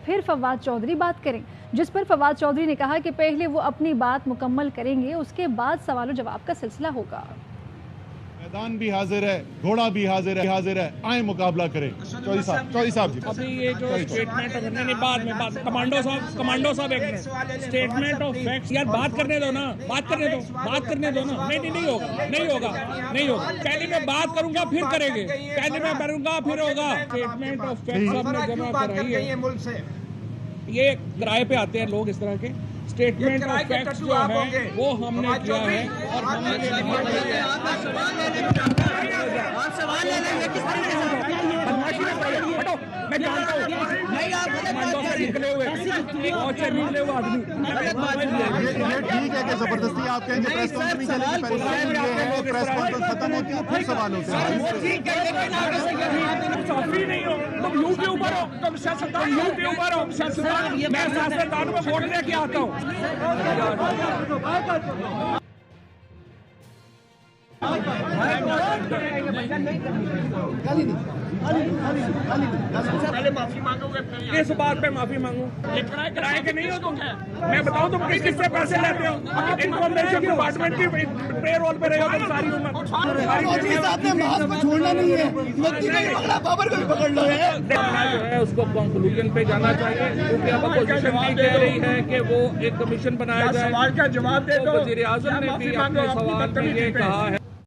फिर फवाद चौधरी बात करें, जिस पर फवाद चौधरी ने कहा कि पहले वो अपनी बात मुकम्मल करेंगे, उसके बाद सवाल जवाब का सिलसिला होगा। मैदान भी हाजिर है, घोड़ा भी हाजिर है, आए मुकाबला करें। चौधरी साहब जी। अभी ये जो स्टेटमेंट करने के बाद में बात कमांडो साहब एक मिनट, स्टेटमेंट ऑफ फैक्ट्स यार बात करने दो ना, बात करने दो ना। नहीं होगा। पहले मैं बात करूंगा फिर करेंगे, पहले मैं करूंगा फिर होगा। स्टेटमेंट ऑफ फैक्ट्स आपने जमा कराई है, ये किराए पे आते हैं लोग इस तरह के स्टेटमेंट ऑफ फैक्ट्स जो है वो हमने किया है और हमने सवाल ले लेंगे किस तरीके से हटो, मैं जानता हूं नहीं आप निकले हुए आदमी। ये ठीक है कि जबरदस्ती आप कहेंगे प्रेस कॉन्फ्रेंस चलेगी, पहले ये है प्रेस कॉन्फ्रेंस खत्म होती है फिर सवाल होते हैं। सॉफ्टी नहीं हो तुम यूट्यूबर हो, तुम यूट्यूबर हो, मैं सियासतदान में वोट लेके आता हूँ। पहले माफी मांगोगे, इस बात पे माफी मांगू, ये किराए के नहीं हो तुम। मैं बताऊं तुम किससे पैसे लेते हो? इन्फॉर्मेशन डिपार्टमेंट की पे रोल पे रहे हो तुम सारी उम्र। छोड़ना नहीं है, पावर को भी पकड़ लो है। जो है उसको कंक्लूजन पे जाना चाहिए, क्योंकि अब अपोजिशन भी कह रही है कि वो एक कमीशन बनाया जाए। सवाल का जवाब दे दो। वज़ीर-ए-आज़म ने भी अपने सवाल में ये कहा है